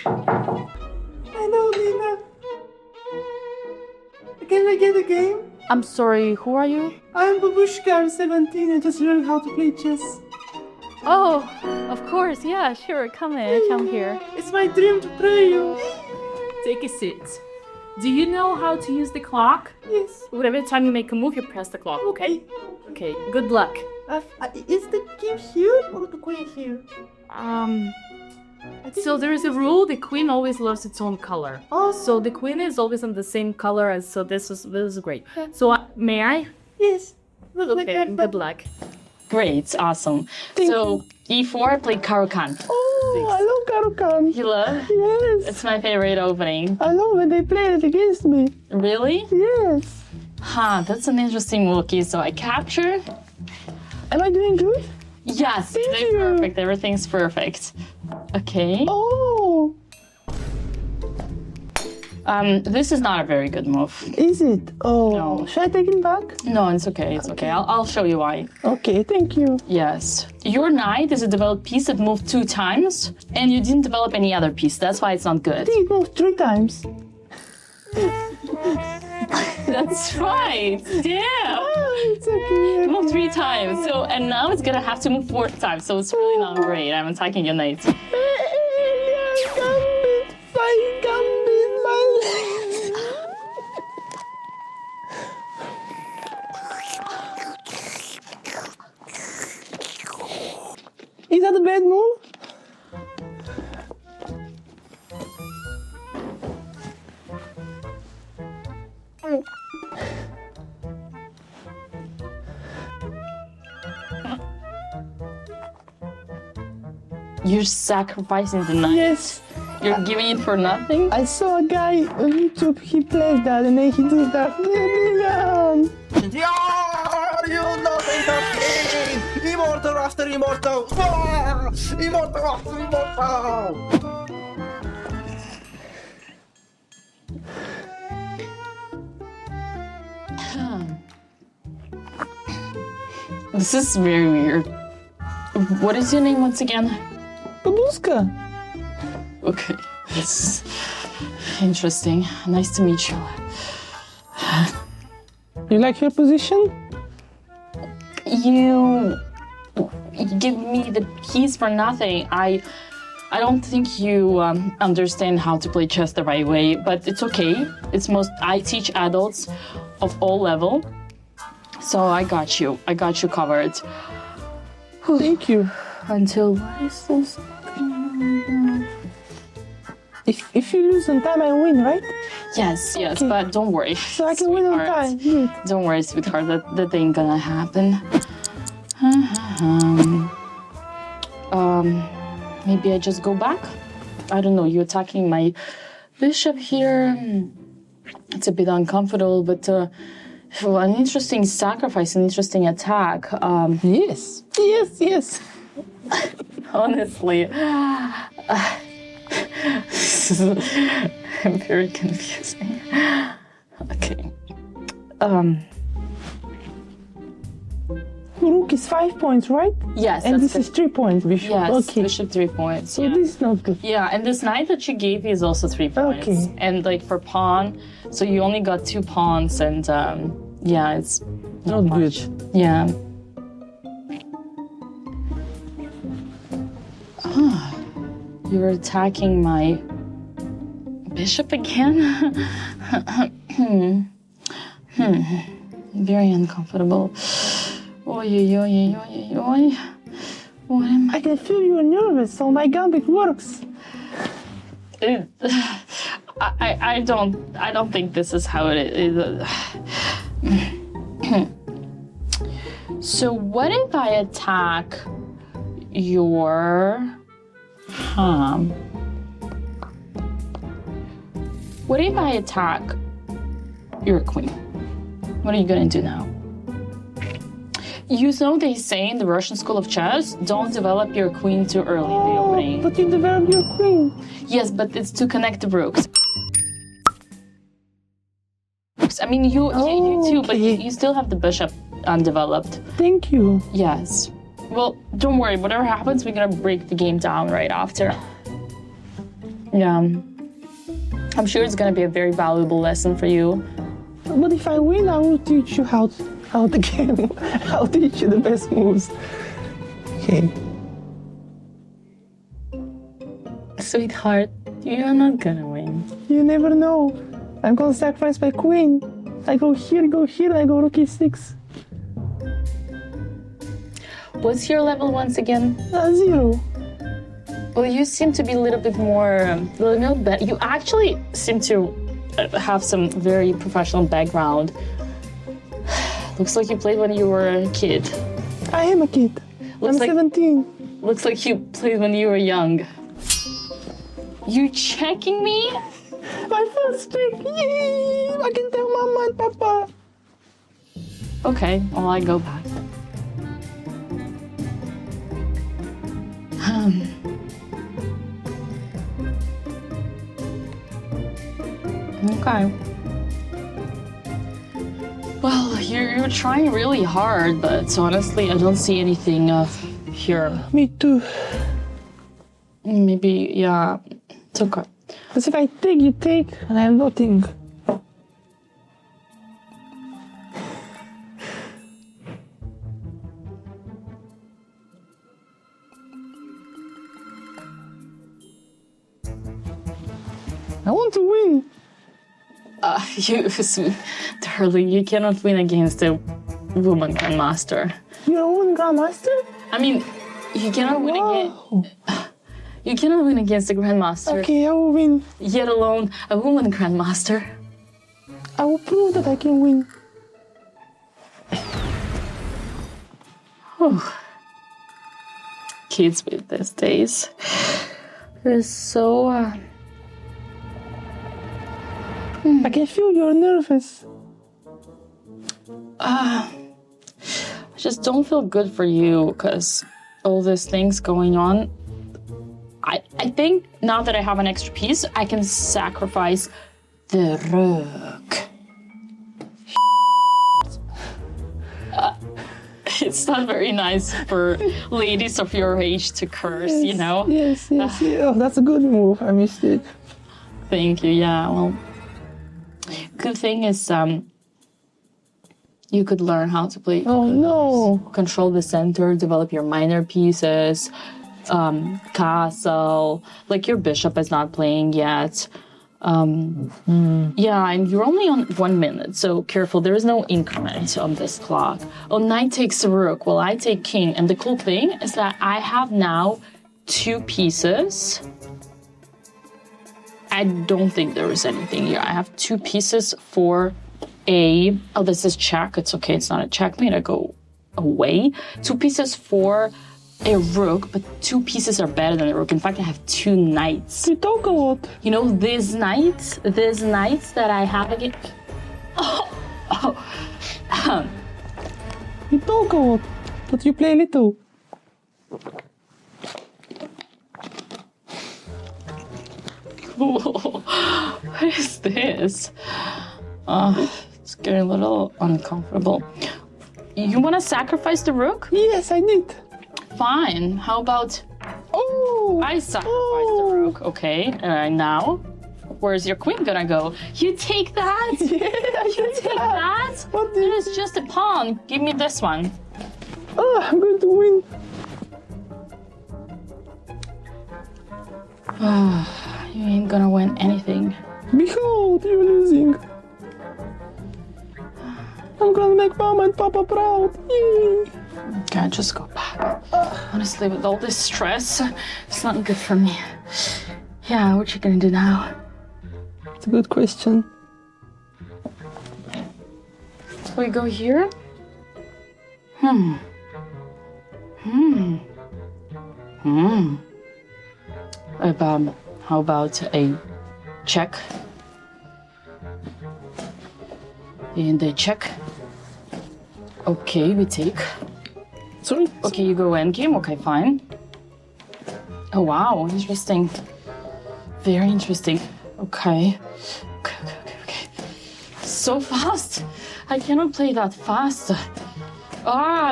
Hello, Nina. Can I get a game? I'm sorry, who are you? I'm Babushka, I'm 17 and just learned how to play chess. Oh, of course, yeah, sure, come here. It's my dream to play you. Take a seat. Do you know how to use the clock? Yes. Every time you make a move, you press the clock, okay? Okay, good luck. Is the king here or the queen here? So there is a rule, the queen always loves its own color. Oh. So the queen is always in the same color as, so this is great. So may I? Yes. Okay, good luck. Great, awesome. So E4 played Caro-Kann. Oh, I love Caro-Kann. You love? Yes. It's my favorite opening. I love when they play it against me. Really? Yes. Huh, that's an interesting move. Okay, so I capture. Am I doing good? Yes, Thank they're you. perfect. Everything's perfect. Okay. Oh. This is not a very good move. Is it? Oh. No. Should I take it back? No, it's okay. It's okay. I'll show you why. Okay, thank you. Yes. Your knight is a developed piece that moved 2 times, and you didn't develop any other piece. That's why it's not I good. think it moved 3 times. That's right. Damn. It's okay. It moved 3 times. So, and now it's gonna have to move 4 times. So it's really not great. I'm attacking your knight. Gambit, fight Gambit, my Is that a bad move? You're sacrificing the knight. Yes. You're giving it for nothing? I saw a guy on YouTube, he plays that and then he does that. You nothing but king! Immortal after immortal! Ah! Immortal after immortal! This is very weird. What is your name once again? Babushka. Okay, this is interesting. Nice to meet you. You like your position? You give me the piece for nothing. I don't think you understand how to play chess the right way, but it's okay. I teach adults of all level, so I got you. I got you covered. Thank you. Until what is this? If you lose on time, I win, right? Yes, Okay. but don't worry. So I can win on sweetheart. time. Good. Don't worry, sweetheart. That ain't gonna happen. Maybe I just go back? I don't know, you're attacking my bishop here. It's a bit uncomfortable, but well, an interesting sacrifice, an interesting attack. Yes. Yes. Honestly, this is very confusing. Okay. Rook is 5 points, right? Yes, And that's this is 3 points, bishop. Yes, Okay. bishop 3 points. So Yeah. this is not good. Yeah, and this knight that you gave me is also 3 points. Okay. And like for pawn, so you only got 2 pawns, and yeah, it's Not much. good. Yeah. You're attacking my bishop again? Very uncomfortable. Oy, oy, oy, oy, oy, oy. What am I can feel you're nervous, so my gambit works. I don't think this is how it is. So what if I attack your what if I attack your queen? What are you gonna do now? You know they say in the Russian school of chess, don't develop your queen too early in the opening. But you developed your queen. Yes, but it's to connect the rooks. I mean, you too, but okay. you still have the bishop undeveloped. Thank you. Yes. Well, don't worry. Whatever happens, we're gonna break the game down right after. Yeah. I'm sure it's gonna be a very valuable lesson for you. But if I win, I will teach you how the game. I'll teach you the best moves. Okay. Sweetheart, you're not gonna win. You never know. I'm gonna sacrifice my queen. I go here, I go rook e6. What's your level once again? 0. Well, you seem to be a little bit more, you actually seem to have some very professional background. Looks like you played when you were a kid. I am a kid. I'm 17. Looks like you played when you were young. You checking me? My first check. Yay! I can tell Mama and Papa. Okay, well, I go back. Okay. Well, you're trying really hard, but honestly, I don't see anything here. Me too. Maybe, yeah, it's okay. Because if I take, you take, and I have nothing. I want to win. Darling, you cannot win against a woman grandmaster. You're a woman grandmaster? I mean, you cannot win against. You cannot win against a grandmaster. Okay, I will win. Yet alone a woman grandmaster. I will prove that I can win. Kids with these days. They're so. I can feel you're nervous. I just don't feel good for you because all these things going on. I think now that I have an extra piece, I can sacrifice the rook. It's not very nice for ladies of your age to curse, Yes, you know? Yes. Oh, that's a good move. I missed it. Thank you, yeah, well. Good thing is, you could learn how to play. Oh, no. Control the center, develop your minor pieces, castle. Like your bishop is not playing yet. Yeah, and you're only on 1 minute, so careful. There is no increment on this clock. Oh, knight takes rook. Well, I take king. And the cool thing is that I have now 2 pieces. I don't think there is anything here. I have 2 pieces for a... Oh, this is check. It's okay. It's not a checkmate. I go away. 2 pieces for a rook, but 2 pieces are better than a rook. In fact, I have 2 knights. You talk a lot. You know, these knights that I have again... You talk a lot, but you play little. What is this? It's getting a little uncomfortable. You want to sacrifice the rook? Yes, I did. Fine. How about Oh! I sacrifice the rook? Okay. Now, where's your queen gonna go? You take that? Yeah, You take that? What It is just a pawn. Give me this one. Oh, I'm going to win. You ain't gonna win anything. Behold, you're losing. I'm gonna make Mama and Papa proud. Yay. Okay, just go back. Honestly, with all this stress, it's not good for me. Yeah, what you gonna do now? It's a good question. So we go here? How about a check? And a check. Okay, we take. Sorry? Okay, you go endgame. Okay, fine. Oh, wow, interesting. Very interesting. Okay. Okay. So fast. I cannot play that fast.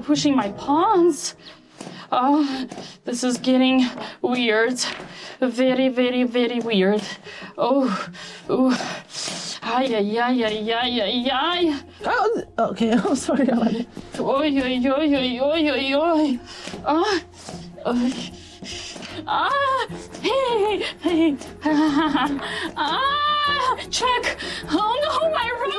Pushing my pawns. This is getting weird. very, very, very weird. Oh, ay, ay, ay, ay, ay, ay, ay. Okay, I'm sorry, Alan. Oi, oi, oi, oi, oi, oi, oi. Ah, oi. Ah, hey, hey. Ah, check. Oh no, my room.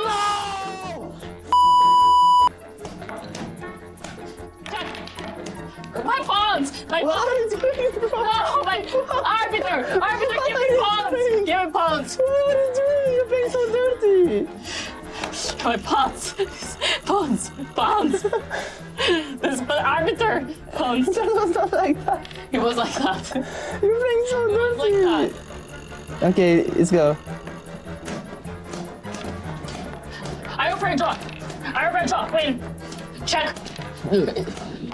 My pawns! My What pawns! are you doing? No, my arbiter! Arbiter, give me pawns! Give me pawns! What are you doing? You're being so dirty. My pawns! Pawns! Pawns! This is the arbiter! Pawns! That was not like that. He was like that. You're being so He was like dirty. that. Okay, let's go. I open a draw! I open a draw! Wait! Check!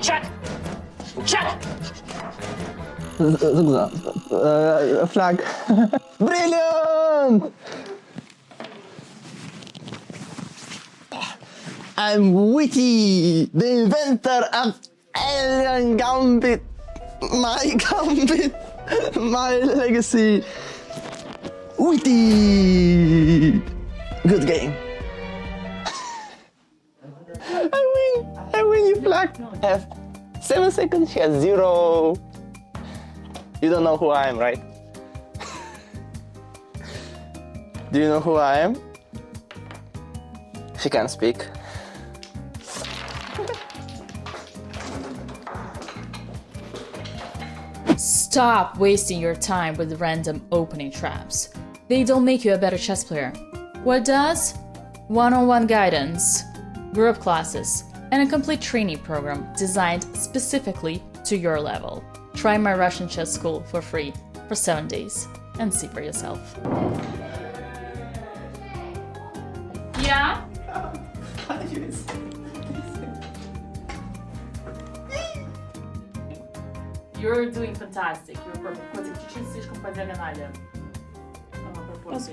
Check! Check! Flag. Brilliant! I'm Witty, the inventor of Alien Gambit. My Gambit, my legacy. Witty! Good game. I win, you flag. I have 7 seconds, she has 0. You don't know who I am, right? Do you know who I am? She can't speak. Stop wasting your time with random opening traps. They don't make you a better chess player. What does? One-on-one guidance, group classes, and a complete training program designed specifically to your level. Try my Russian chess school for free for 7 days and see for yourself. Yeah? You're doing fantastic. You're perfect. Coisa que te ensino como fazer a ganalha. É uma proposta.